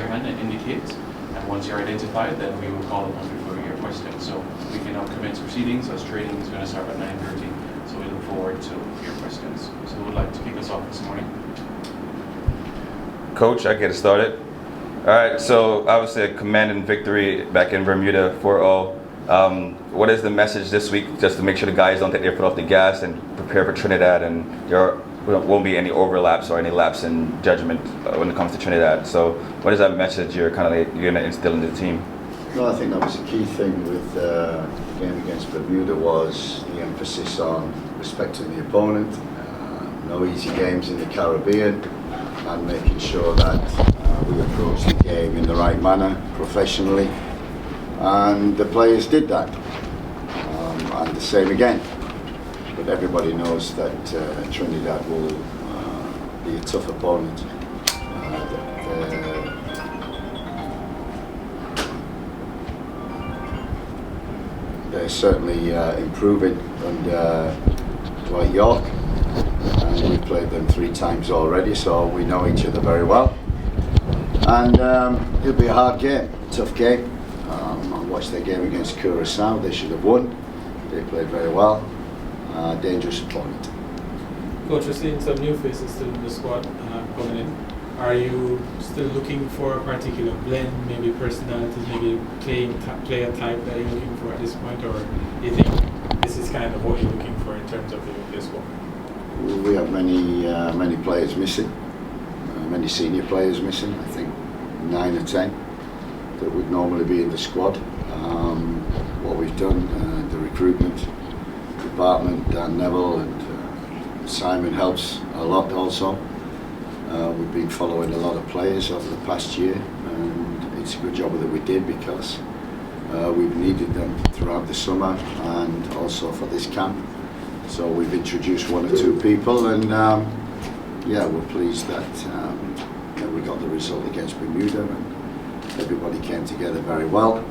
your hand and indicate. And once you're identified, then we will call upon you for your question. So we can now commence proceedings as training is going to start at 9:30. So we look forward to your questions. So who would like to kick us off this morning? Coach, I get it started. All right, so obviously a commanding victory back in Bermuda, 4-0. What is the message this week, just to make sure the guys don't take their foot off the gas and prepare for Trinidad, and there won't be any overlaps or any lapse in judgment when it comes to Trinidad? So what is that message you're going to instill in the team? Well, I think that was a key thing with the game against Bermuda, was the emphasis on respecting the opponent, no easy games in the Caribbean, and making sure that we approach the game in the right manner, professionally, and the players did that, and the same again. But everybody knows that Trinidad will be a tough opponent. They're certainly improving under Dwight York, and we've played them 3 times already, so we know each other very well. And it'll be a hard game, a tough game. I watched their game against Curacao. They should have won. They played very well. Dangerous opponent. Coach, we're seeing some new faces still in the squad coming in. Are you still looking for a particular blend, maybe personalities, maybe player type that you're looking for at this point, or do you think this is kind of what you're looking for in terms of your squad? We have many players missing, many senior players missing. I think 9 or 10 that would normally be in the squad. What we've done, the recruitment department, Dan Neville and Simon helps a lot also. We've been following a lot of players over the past year, and it's a good job that we did, because we've needed them throughout the summer and also for this camp. So we've introduced 1 or 2 people, and yeah, we're pleased that we got the result against Bermuda, and everybody came together very well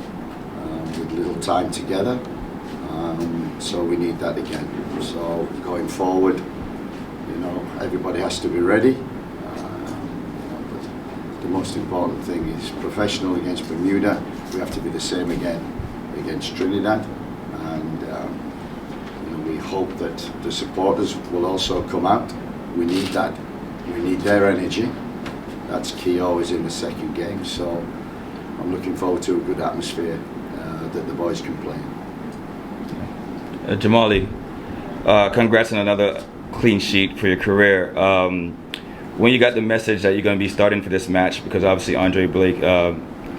with little time together. So we need that again. So going forward, everybody has to be ready. But the most important thing is professional against Bermuda. We have to be the same again against Trinidad, and we hope that the supporters will also come out. We need that. We need their energy. That's key always in the second game. So I'm looking forward to a good atmosphere that the boys can play in. Jamali, congrats on another clean sheet for your career. When you got the message that you're going to be starting for this match, because obviously Andre Blake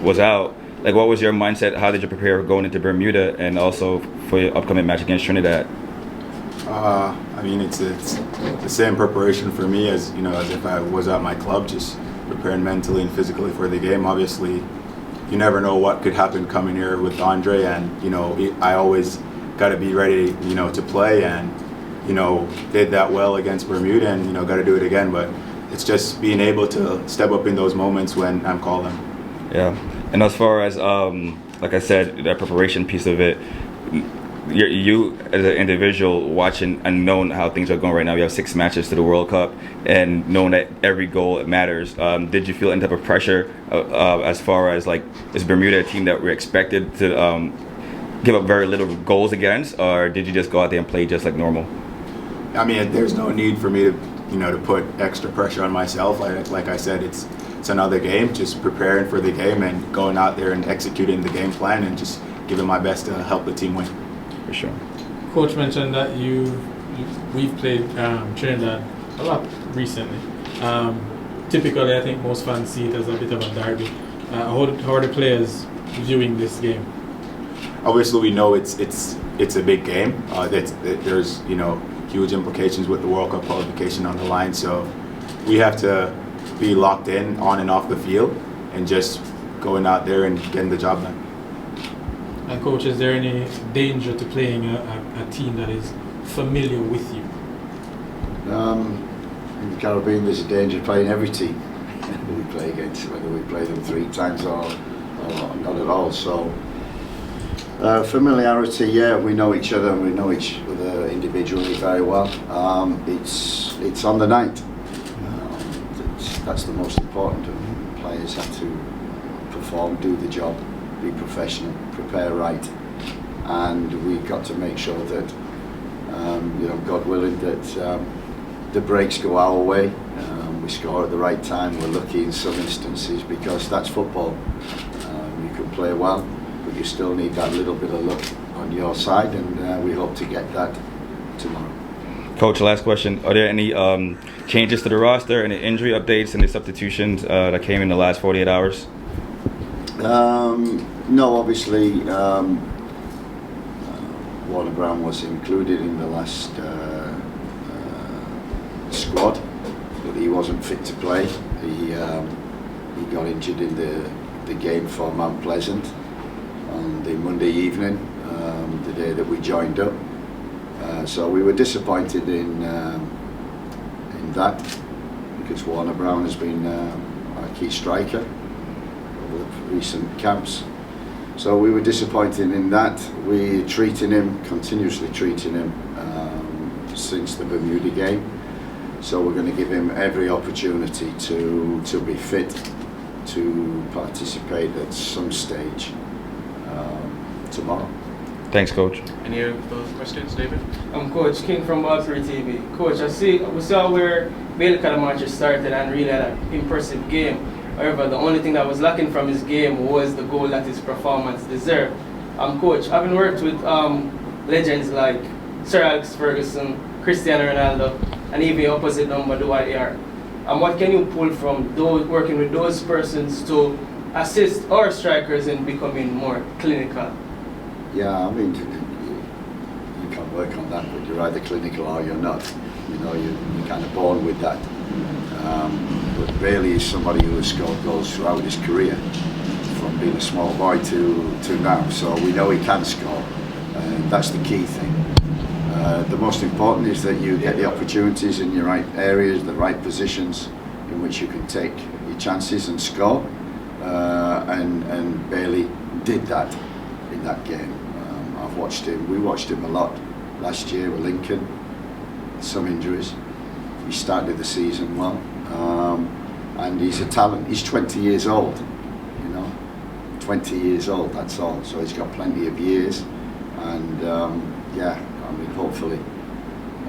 was out, what was your mindset? How did you prepare going into Bermuda and also for your upcoming match against Trinidad? I mean, it's the same preparation for me as if I was at my club, just preparing mentally and physically for the game. Obviously, you never know what could happen coming here with Andre, and I always got to be ready, to play, and did that well against Bermuda, and got to do it again. But it's just being able to step up in those moments when I'm calling. Yeah, and as far as like I said, that preparation piece of it, you as an individual watching and knowing how things are going right now, you have 6 matches to the World Cup, and knowing that every goal matters. Did you feel any type of pressure as far as is Bermuda a team that we're expected to give up very little goals against, or did you just go out there and play just like normal? I mean, there's no need for me to to put extra pressure on myself. Like I said, it's another game, just preparing for the game and going out there and executing the game plan and just giving my best to help the team win. For sure. Coach mentioned that we've played Trinidad a lot recently. Typically, I think most fans see it as a bit of a derby. How are the players viewing this game? Obviously, we know it's a big game. There's huge implications with the World Cup qualification on the line. So we have to be locked in on and off the field and just going out there and getting the job done. And Coach, is there any danger to playing a team that is familiar with you? In the Caribbean, there's a danger of playing every team we play against, whether we play them 3 times or not at all. So familiarity, yeah, we know each other and we know each other individually very well. It's on the night. That's the most important. Players have to perform, do the job, be professional, prepare right, and we've got to make sure that, God willing, that the breaks go our way. We score at the right time. We're lucky in some instances because that's football. You can play well, but you still need that little bit of luck on your side, and we hope to get that tomorrow. Coach, last question. Are there any changes to the roster, any injury updates, any substitutions that came in the last 48 hours? No, obviously, Warner Brown was included in the last squad, but he wasn't fit to play. He got injured in the game for Mount Pleasant on the Monday evening, the day that we joined up. So we were disappointed in that, because Warner Brown has been our key striker over the recent camps. So we were disappointed in that. We're treating him, continuously treating him since the Bermuda game. So we're going to give him every opportunity to be fit to participate at some stage tomorrow. Thanks, Coach. Any of those questions, David? I'm Coach King from Rivalry TV. Coach, we saw where Bailey Calamarchi started and really had an impressive game. However, the only thing that was lacking from his game was the goal that his performance deserved. Coach, having worked with legends like Sir Alex Ferguson, Cristiano Ronaldo, and even opposite number Dwight Howard, what can you pull from those working with those persons to assist our strikers in becoming more clinical? Yeah, I mean, you can work on that, but you're either clinical or you're not. You're kind of born with that. But Bailey is somebody who has scored goals throughout his career, from being a small boy to now. So we know he can score, and that's the key thing. The most important is that you get the opportunities in your right areas, the right positions in which you can take your chances and score. And Bailey did that in that game. I've watched him. We watched him a lot last year with Lincoln. Some injuries. He started the season well, and he's a talent. He's 20 years old. 20 years old. That's all. So he's got plenty of years, and hopefully,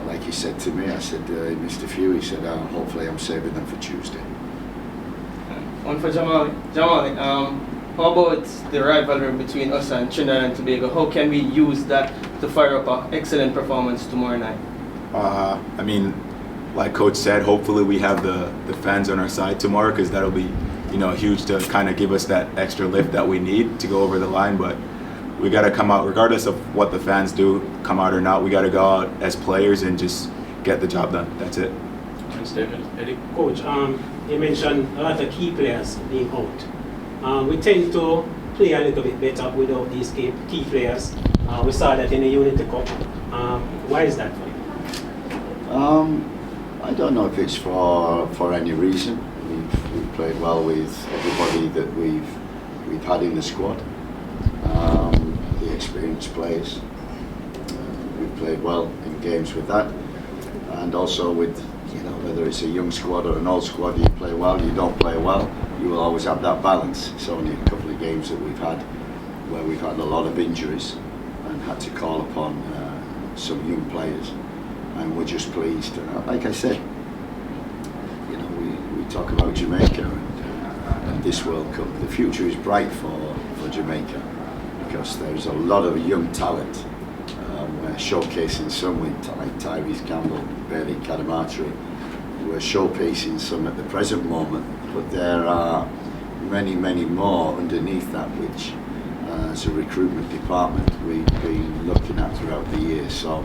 like he said to me, I said, he missed a few. He said, hopefully, I'm saving them for Tuesday. One for Jamal. How about the rivalry between us and Trinidad and Tobago? How can we use that to fire up an excellent performance tomorrow night? Like Coach said, hopefully we have the fans on our side tomorrow, because that'll be, huge to kind of give us that extra lift that we need to go over the line. But we got to come out, regardless of what the fans do, come out or not. We got to go out as players and just get the job done. That's it. Thanks, David. Eddie? Coach, you mentioned a lot of key players being out. We tend to play a little bit better without these key players. We saw that in the Unity Cup. Why is that for you? I don't know if it's for any reason. We've played well with everybody that we've had in the squad. The experienced players. We've played well in games with that, and also with whether it's a young squad or an old squad, you play well, you don't play well, you will always have that balance. It's only a couple of games that we've had where we've had a lot of injuries and had to call upon some young players, and we're just pleased. Like I said, we talk about Jamaica and this World Cup. The future is bright for Jamaica, because there's a lot of young talent. We're showcasing some like Tyrese Campbell, Bailey Calamarchi. We're showcasing some at the present moment, but there are many, many more underneath that, which as a recruitment department we've been looking at throughout the year. So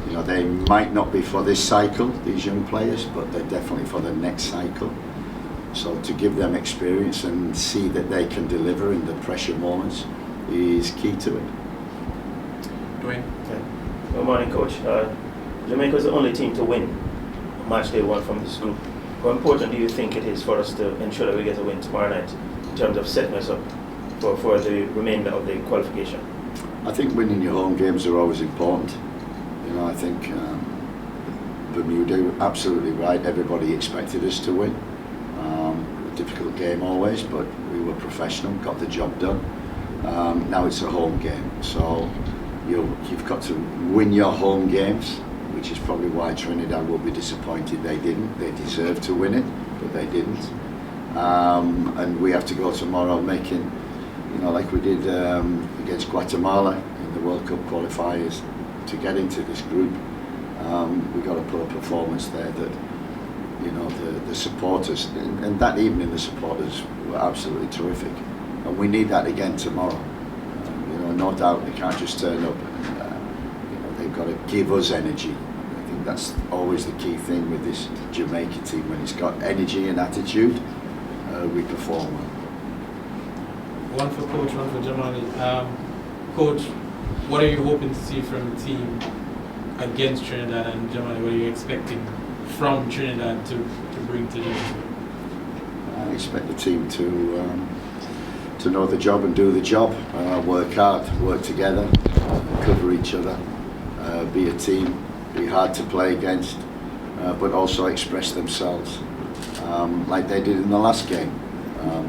they might not be for this cycle, these young players, but they're definitely for the next cycle. So to give them experience and see that they can deliver in the pressure moments is key to it. Dwayne? Good morning, Coach. Jamaica is the only team to win match day one from this group. How important do you think it is for us to ensure that we get a win tomorrow night in terms of setting us up for the remainder of the qualification? I think winning your home games are always important. I think Bermuda, absolutely right. Everybody expected us to win. Difficult game always, but we were were professional, got the job done. Now it's a home game, so you've got to win your home games, which is probably why Trinidad will be disappointed they didn't. They deserved to win it, but they didn't. And we have to go tomorrow making, like we did against Guatemala in the World Cup qualifiers to get into this group. We got to put a performance there that, the supporters, and that evening the supporters were absolutely terrific. And we need that again tomorrow. No doubt they can't just turn up. They've got to give us energy. I think that's always the key thing with this Jamaica team. When it's got energy and attitude, we perform well. One for Coach, one for Jamali. Coach, what are you hoping to see from the team against Trinidad, and Jamali, what are you expecting from Trinidad to bring to Jamaica? I expect the team to know the job and do the job, work hard, work together, cover each other, be a team, be hard to play against, but also express themselves like they did in the last game.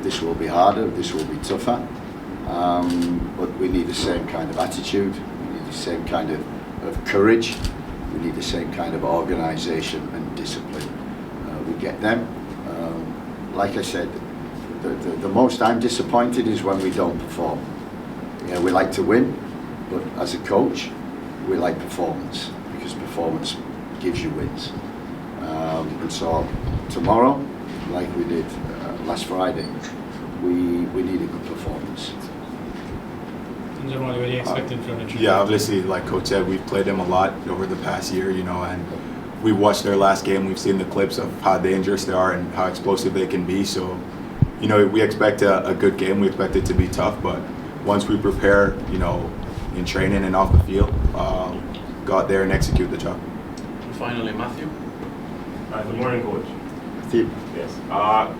This will be harder, this will be tougher, but we need the same kind of attitude, we need the same kind of courage, we need the same kind of organisation and discipline. We get them. Like I said, the most I'm disappointed is when we don't perform. We like to win, but as a coach, we like performance, because performance gives you wins. And so tomorrow, like we did last Friday, we need a good performance. And Jamali, what are you expecting from the Trinidad? Yeah, obviously, like Coach said, we've played them a lot over the past year, and we watched their last game. We've seen the clips of how dangerous they are and how explosive they can be. So, we expect a good game. We expect it to be tough, but once we prepare, in training and off the field, go out there and execute the job. And finally, Matthew. Good morning, Coach. Matthew. Yes.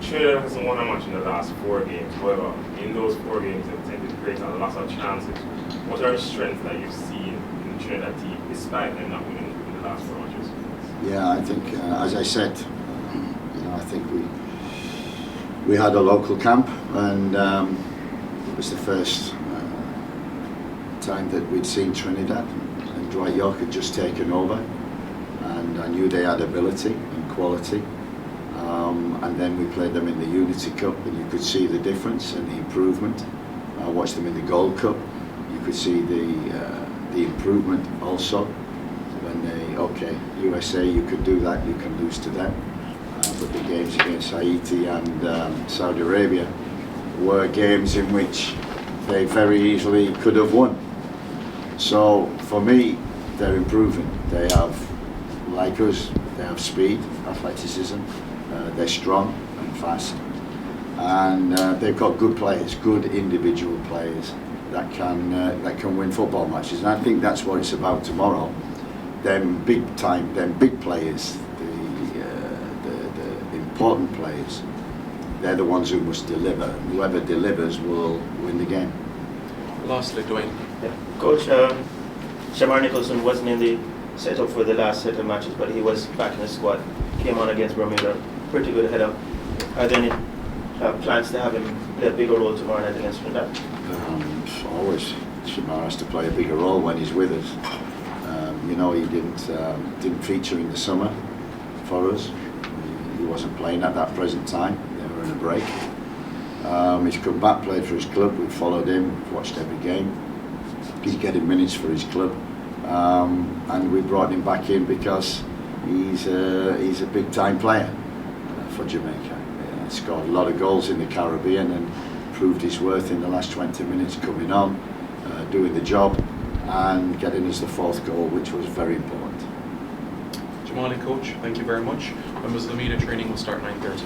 Trinidad hasn't won a match in the last 4 games. However, in those 4 games, they've tended to create a lot of chances. What are the strengths that you've seen in the Trinidad team, despite them not winning in the last 4 matches? Yeah, I think, as I said, I think we had a local camp, and it was the first time that we'd seen Trinidad, and Dwight York had just taken over, and I knew they had ability and quality. And then we played them in the Unity Cup, and you could see the difference and the improvement. I watched them in the Gold Cup. You could see the improvement also. When USA, you could do that, you can lose to them. But the games against Haiti and Saudi Arabia were games in which they very easily could have won. So for me, they're improving. They have, like us, they have speed, athleticism. They're strong and fast, and they've got good players, good individual players that can win football matches. And I think that's what it's about tomorrow. Them big players, the important players. They're the ones who must deliver. And whoever delivers will win the game. Lastly, Dwayne. Yeah. Coach, Shamar Nicholson wasn't in the setup for the last set of matches, but he was back in the squad. Came on against Bermuda. Pretty good header. Are there any plans to have him play a bigger role tomorrow night against Trinidad? Always, Shamar has to play a bigger role when he's with us. He didn't feature in the summer for us. He wasn't playing at that present time. They were in a break. He's come back, played for his club. We've followed him, watched every game. He's getting minutes for his club, and we brought him back in because he's a big time player for Jamaica. Scored a lot of goals in the Caribbean and proved his worth in the last 20 minutes, coming on, doing the job, and getting us the 4th goal, which was very important. Jamali, Coach, thank you very much. When was the media training will start 9:30?